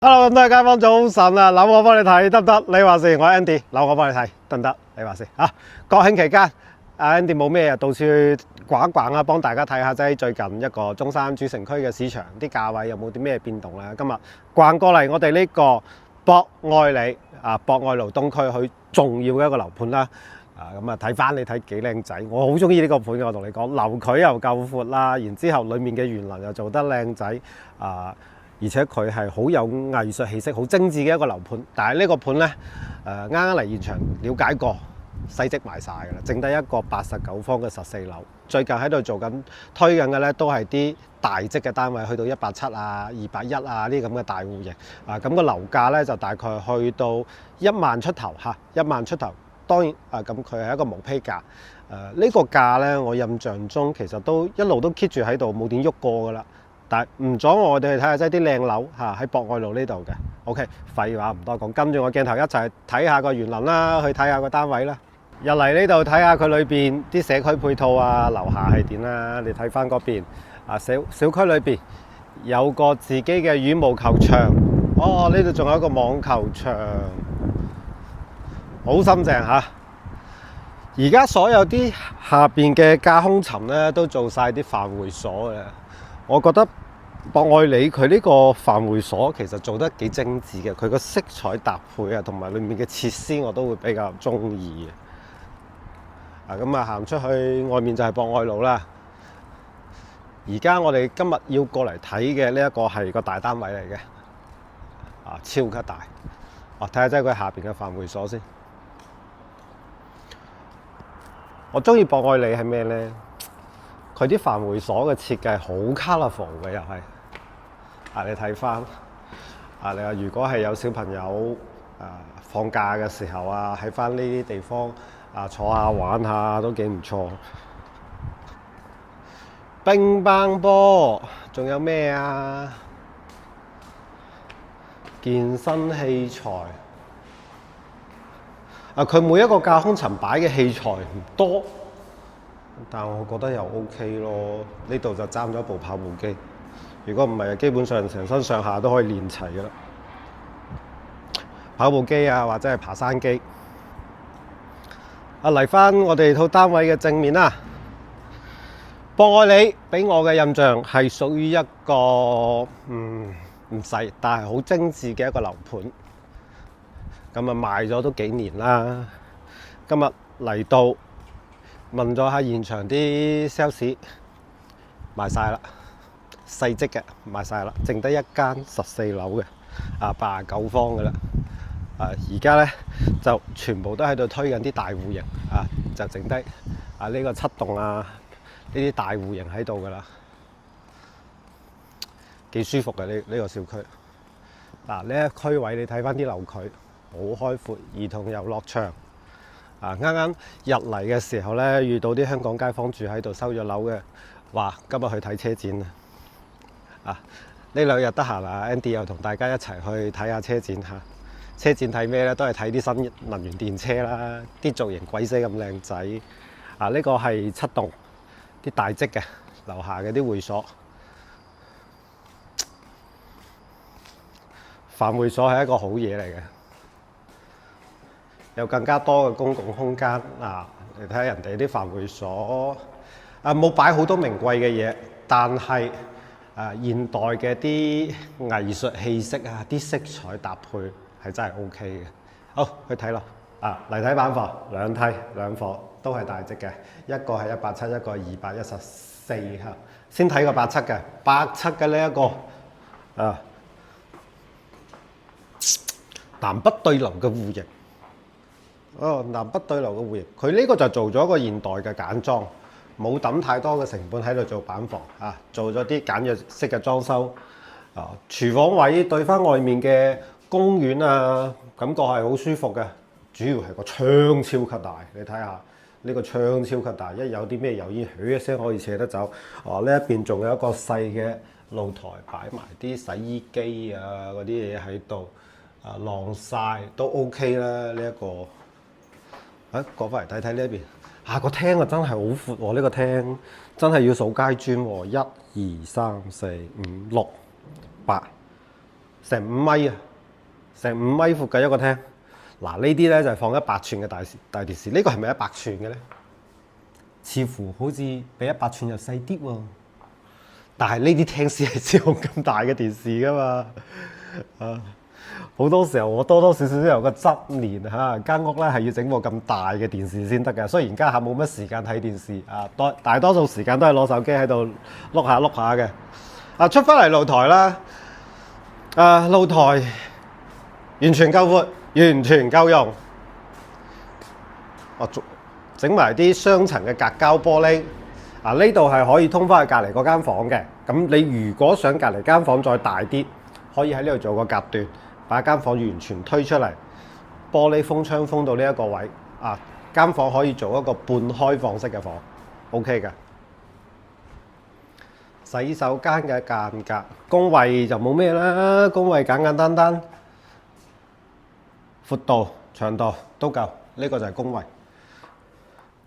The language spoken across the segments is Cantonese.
Hello，咁多位街坊早晨啊！樓我幫你睇得唔得？你話事，我係 Andy，樓我幫你睇得唔得？你話事啊！國慶期間，阿 Andy 冇咩啊，到處逛一逛啊，幫大家睇下即係最近一個中山主城區嘅市場啲價位有冇啲咩變動咧？今日逛過嚟我哋呢個博愛里啊，博愛路東區佢重要嘅一個樓盤啦。咁啊睇翻你睇幾靚仔，我好中意呢個盤嘅。我同你講，樓距又夠闊啦，然之後裡面嘅園林又做得靚仔啊！而且佢係好有藝術氣息、好精緻嘅一個樓盤。但係呢個盤呢，啱啱嚟現場了解過，細積賣晒㗎啦，剩低一個89方嘅14樓。最近喺度做緊推緊嘅呢，都係啲大積嘅單位，去到170啊、210啊呢咁嘅大戶型。咁個樓價呢，就大概去到1萬出頭嚇，1萬出頭。當然咁佢係一個毛坯價。呢個價呢，我印象中其實都一路都 keep 住喺度，冇點喐過㗎啦。但係唔阻我哋去睇下即係啲靚樓嚇，喺博愛路呢度嘅。OK， 廢話唔多講，跟住我鏡頭一齊睇下個園林啦，去睇下個單位啦。入嚟呢度睇下佢裏邊啲社區配套啊，樓下係點啦？你睇翻嗰邊小區裏邊有個自己嘅羽毛球場。哦，呢度仲有一個網球場，好心正嚇。而家所有啲下邊嘅架空層咧，都做晒啲飯會所嘅。我覺得博愛里佢呢個飯會所其實做得幾精緻嘅，佢個色彩搭配啊，同埋裡面嘅設施我都會比較中意嘅。咁行出去外面就係博愛路啦。而家我哋今日要過嚟睇嘅呢一個係個大單位嚟嘅，超級大。睇下即係佢下邊嘅飯會所先。我中意博愛里係咩呢？佢啲飯會所嘅設計好 colourful 嘅，又係你睇翻你話如果係有小朋友放假嘅時候喺翻呢啲地方坐下玩下都幾唔錯。乒乓波，仲有咩啊？健身器材佢每一個架空層擺嘅器材唔多。但我覺得又 OK 咯，呢度就爭咗部跑步機。如果唔係，基本上成身上下都可以練齊噶啦。跑步機或者係爬山機。嚟翻我哋套單位嘅正面啦。博愛里俾我嘅印象係屬於一個唔細，但係好精緻嘅一個樓盤。咁賣咗都幾年啦。今日嚟到。問咗下現場啲 sales 賣晒啦，細積嘅賣晒啦，剩低一間14樓嘅89方嘅啦。而家咧就全部都喺度推緊啲大戶型就剩低呢個7棟呢啲大戶型喺度噶啦，幾舒服嘅呢個小區。呢一區位你睇翻啲樓距好開闊，兒童遊樂場。啱啱入嚟嘅時候咧，遇到啲香港街坊住喺度收咗樓嘅，話今日去睇車展呢兩日得閒Andy 又同大家一齊去睇下車展嚇。車展睇咩咧？都係睇啲新能源電車啦，啲造型鬼死咁靚仔。呢個係7棟啲大積嘅樓下嘅啲會所。飯會所係一個好嘢嚟嘅。有更加多嘅公共空間你睇下人哋啲飯會所冇擺好多名貴嘅嘢，但係現代嘅啲藝術氣息啲色彩搭配係真係 OK 嘅。好，去睇咯。嚟睇板房，兩梯兩房都係大積嘅，一個係187，一個係214嚇。先睇個87嘅，87嘅呢一個南北對流嘅戶型。南北對流嘅戶型，佢呢個就做咗個現代嘅簡裝，冇抌太多嘅成本喺度做板房做咗啲簡約式嘅裝修。廚房位對翻外面嘅公園感覺係好舒服嘅。主要係個窗超級大，你睇下呢個窗超級大，一有啲咩油煙，噓一聲可以扯得走。呢一邊仲有一個細嘅露台，擺埋啲洗衣機嗰啲嘢喺度，晾曬都 OK 啦。呢一個。過翻嚟睇睇呢一邊，個廳真係好闊喎！呢個廳真係要數街磚喎，1、2、3、4、5、6、8、成5米啊，成5米闊嘅一個廳。嗱，呢啲咧就係放100寸嘅大電視，呢個係咪100寸嘅咧？似乎好似比100寸又細啲喎。但係呢啲廳先係先用咁大嘅電視噶嘛。好多時候我多少少都有個執念嚇，間屋咧係要整部咁大嘅電視先得嘅。雖然家下冇乜時間睇電視啊，大多數時間都係攞手機喺度碌下嘅。出翻嚟露台啦，露台完全夠闊，完全夠用。整埋啲雙層嘅隔膠玻璃。呢度係可以通翻去隔離嗰間房嘅。咁你如果想隔離間房再大啲，可以喺呢度做個隔斷，把間房完全推出嚟，玻璃封窗封到呢一個位。間房可以做一個半開放式嘅房 ，OK 嘅。洗手間嘅間隔，工位就冇咩啦，工位簡簡單單，闊度、長度都夠。呢個就係工位。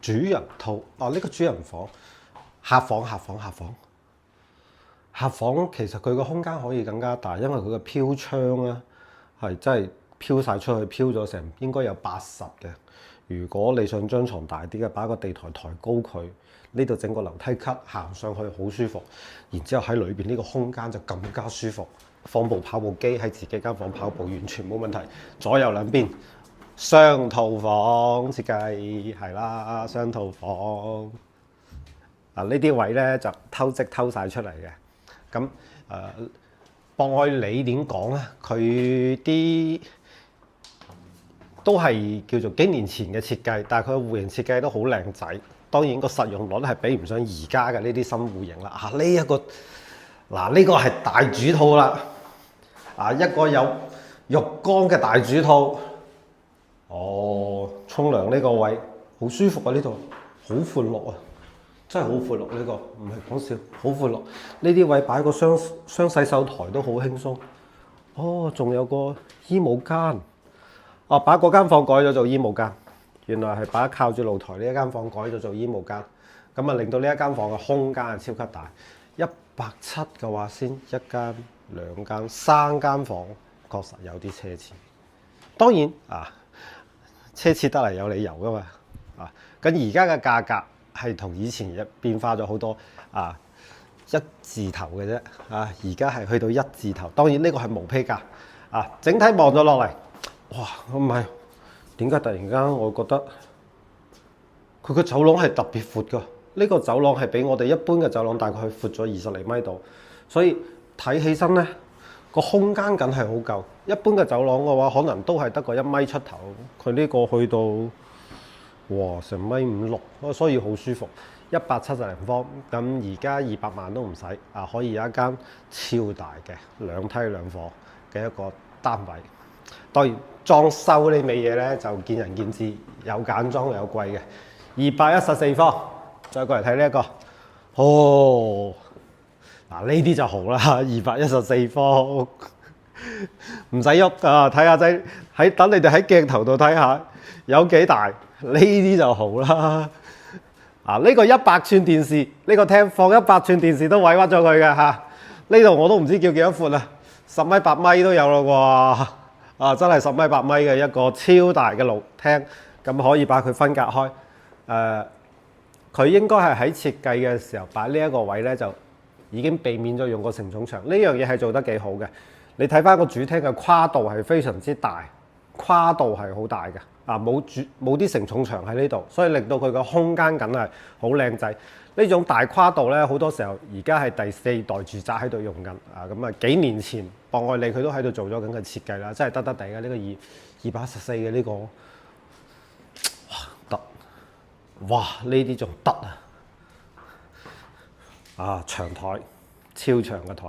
主人套，呢個主人房。客房其實佢個空間可以更加大，因為佢個飄窗咧係真係飄晒出去，飄咗成應該有80嘅。如果你想張床大啲嘅，把個地台抬高佢，呢度整個樓梯級行上去好舒服。然之後喺裏邊呢個空間就更加舒服，放部跑步機喺自己間房跑步完全冇問題。左右兩邊雙套房設計係啦，雙套房。呢啲位咧就偷則偷晒出嚟嘅。咁博愛里點講咧？佢啲都係叫做幾年前嘅設計，但係佢戶型設計都好靚仔。當然個實用率係比唔上而家嘅呢啲新戶型啦。呢個係大主套啦。一個有浴缸嘅大主套。沖涼呢個位好舒服啊！呢度好寬落啊！真係好闊落，呢個唔係講笑，好闊落。呢啲位擺個雙洗手台都好輕鬆。仲有個衣帽間。把嗰間房改咗做衣帽間，原來係把靠住露台呢一間房改咗做衣帽間。咁令到呢一間房嘅空間係超級大。170嘅話先1間、2間、3間房，確實有啲奢侈。當然奢侈得嚟有理由噶嘛。咁而家嘅價格係同以前變化咗好多一字頭嘅啫。而家係去到1字頭。當然呢個係無批價。整體望咗落嚟，哇！唔係點解突然間我覺得佢個走廊係特別闊㗎？呢個走廊係比我哋一般嘅走廊大概闊咗20厘米度，所以睇起身咧個空間梗係好夠。一般嘅走廊嘅話，可能都係得個1米出頭，佢呢個去到成1.56米，所以好舒服。170零方，咁而家200萬都唔使可以有一間超大嘅2梯2房嘅一個單位。當然裝修呢味嘢咧就見仁見智，有簡裝有貴嘅。214方，再過嚟睇呢一個，呢啲就好啦。214方唔使喐睇下仔等你哋喺鏡頭度睇下有幾大，呢啲就好啦。呢個100寸電視，呢個廳放100寸電視都委屈咗佢嘅嚇。呢度我都唔知叫幾多闊啊，10米8米都有咯喎。真係10米8米嘅一個超大嘅露廳，咁可以把佢分隔開。佢應該係喺設計嘅時候擺呢一個位咧，就已經避免咗用個承重牆。呢樣嘢係做得幾好嘅。你睇翻個主廳嘅跨度係非常之大，跨度係好大嘅。冇啲承重牆喺呢度，所以令到佢個空間梗係好靚仔。呢種大跨度咧，好多時候而家係第4代住宅喺度用緊。咁幾年前博愛里佢都喺度做咗緊嘅設計啦，真係得地嘅呢個214嘅呢個，得，哇！呢啲仲得長台，超長嘅台，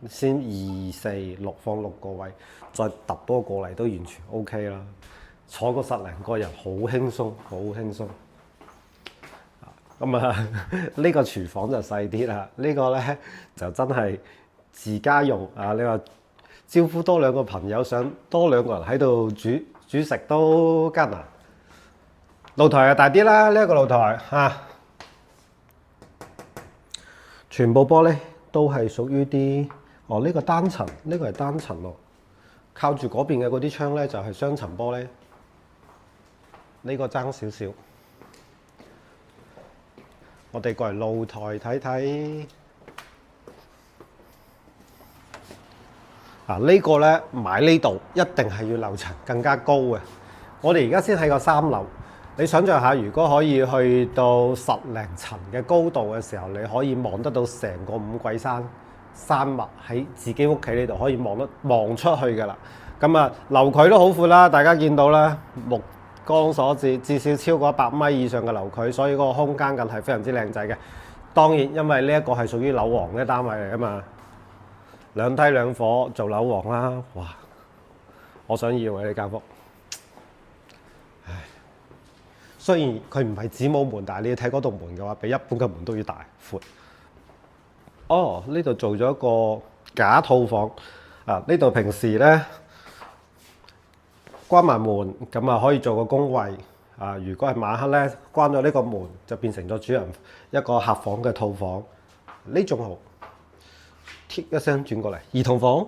先2、4、6放6個位，再揼多個嚟都完全 OK 啦。坐個10零個人好輕鬆，好輕鬆。呢個廚房就細啲啦，呢個咧就真係自家用。你話招呼多2個朋友，想多2個人喺度煮食都艱難。露台又大啲啦，呢一個露台全部玻璃都係屬於啲呢個單層，呢個係單層咯。靠住嗰邊嘅嗰啲窗咧就係雙層玻璃，呢個爭少少。我哋過嚟露台睇睇。呢個咧買呢度一定係要樓層更加高嘅。我哋而家先喺個3樓，你想象下，如果可以去到10零層嘅高度嘅時候，你可以望得到成個五桂山山脈喺自己屋企呢度可以望出去㗎啦。咁啊，樓距都好闊啦，大家見到啦，目光所至，至少超過100米以上嘅樓距，所以嗰個空間更係非常之靚仔嘅。當然，因為呢一個係屬於樓王嘅單位嚟㗎嘛。2梯2伙做樓王啦，哇！我想要嘅呢間屋，唉，雖然佢唔係子母門，但係你要睇嗰道門嘅話，比一般嘅門都要大闊。哦，呢度做咗一個假套房啊！呢度平時咧關埋門，咁啊可以做個工位啊。如果係晚黑咧關咗呢個門，就變成咗主人一個客房嘅套房。呢種好。貼一聲轉過嚟，兒童房，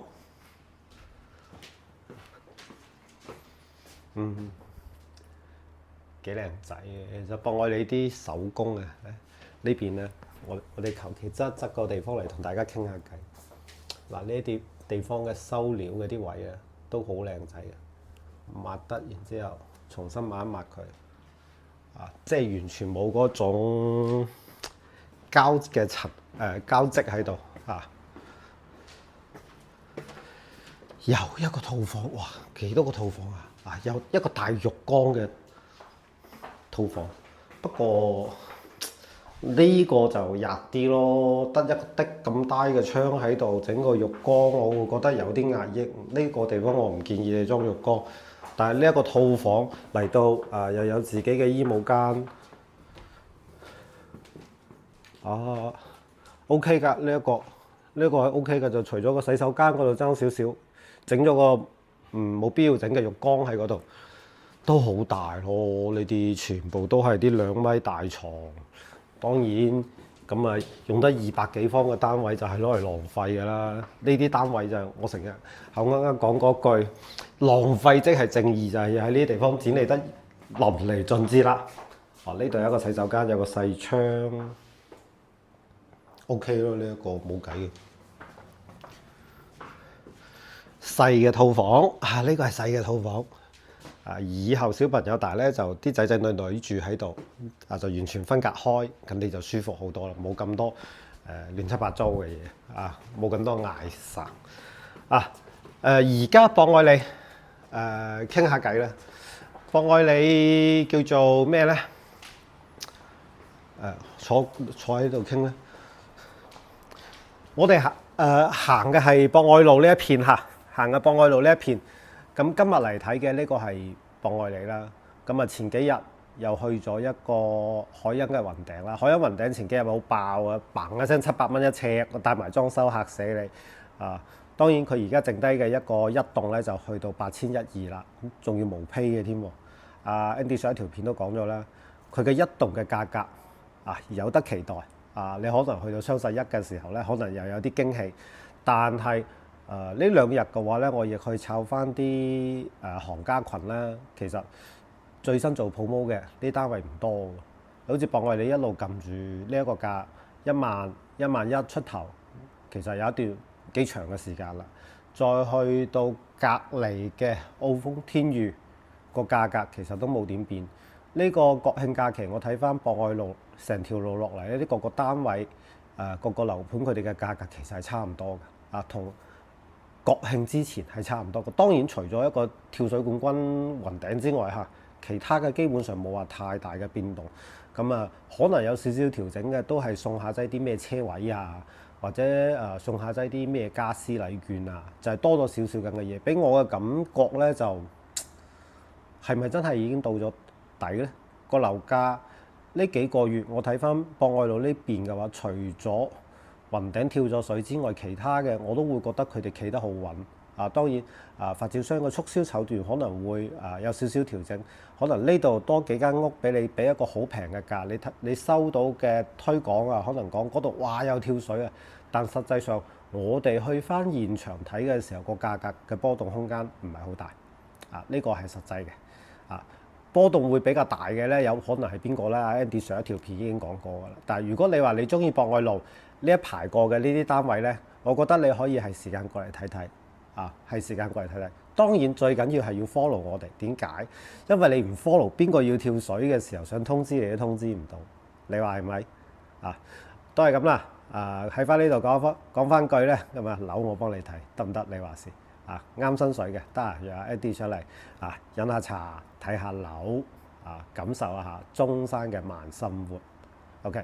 幾靚仔嘅。其實博愛你啲手工啊，呢邊咧，我哋求其側個地方嚟同大家傾下偈。嗱，呢啲地方嘅收料嗰啲位啊，都好靚仔嘅，抹得然之後重新抹一抹佢，即係完全冇嗰種膠嘅膠質喺度啊。又一個套房，哇！幾多個套房啊？有一個大浴缸嘅套房，不過呢個就弱啲咯，得一個的咁低嘅窗喺度，整個浴缸我會覺得有啲壓抑。呢個地方我唔建議你裝浴缸，但係呢一個套房嚟到又有自己嘅衣帽間，OK 㗎，呢一個係 OK 㗎，就除咗個洗手間嗰度爭少少。整咗個冇必要整嘅浴缸喺嗰度，都好大咯。呢啲全部都係啲2米大床，當然咁啊用得200幾方嘅單位就係攞嚟浪費㗎啦。呢啲單位就我成日啱啱講嗰句，浪費即係正義，就係喺呢啲地方展嚟得淋漓盡致啦。呢度有一個洗手間，有個細窗 ，OK 咯，呢一個冇計嘅。細嘅套房呢個係細嘅套房以後小朋友大咧就啲仔仔女女住喺度就完全分隔開，咁你就舒服好多啦，冇咁多亂七八糟嘅嘢冇咁多嗌殺而家博愛你傾下偈啦。博愛你叫做咩咧？坐喺度傾咧。我哋行嘅係博愛路呢一片行嘅博愛路呢一片，咁今日嚟睇嘅呢個係博愛里啦。咁前幾日又去咗一個海欣嘅雲頂啦。海欣雲頂前幾日好爆啊，bang一聲700蚊一尺，我帶埋裝修嚇死你當然佢而家剩低嘅一棟咧就去到8120啦，仲要無坯嘅添。Andy 上一條片都講咗啦，佢嘅一棟嘅價格有得期待你可能去到雙11嘅時候咧，可能又有啲驚喜，但係呢2日嘅話咧，我亦去炒翻啲行家群啦。其實最新做 promo 嘅呢單位唔多嘅，好似博愛你一路撳住呢一個價11000出頭，其實有一段幾長嘅時間啦。再去到隔離嘅澳豐天譽個價格其實都冇點變。呢個國慶假期我睇翻博愛路成條路落嚟呢啲個單位個樓盤佢哋嘅價格其實係差唔多嘅同國慶之前係差唔多嘅。當然除咗一個跳水冠軍雲頂之外其他嘅基本上冇話太大嘅變動。咁可能有少少調整嘅，都係送下劑啲咩車位或者送下劑啲咩家私禮券就係多咗少少咁嘅嘢。俾我嘅感覺咧，就係咪真係已經到咗底咧？個樓價呢幾個月我睇翻博愛路呢邊嘅話，除咗雲頂跳咗水之外，其他嘅我都會覺得佢哋企得好穩。當然發展商嘅促銷手段可能會有少少調整，可能呢度多幾間屋俾你俾一個好平嘅價，你收到嘅推廣可能講嗰度哇有跳水但實際上我哋去翻現場睇嘅時候，個價格嘅波動空間唔係好大啊，呢個係實際嘅啊。波動會比較大嘅咧，有可能係邊個咧？Andy 上一條片已經講過㗎啦。但係如果你話你中意博愛路呢一排過嘅呢啲單位咧，我覺得你可以係時間過嚟睇睇啊，係時間過嚟睇睇。當然最緊要係要 follow 我哋，點解？因為你唔 follow，邊個要跳水嘅時候想通知你都通知唔到，你話係咪啊？都係咁啦。喺翻呢度講翻句咧，咁啊樓我幫你睇得唔得？你話事啊，啱身水嘅得啊，約阿 Andy 出嚟啊，飲下茶，睇下樓啊，感受一下中山嘅慢生活。OK。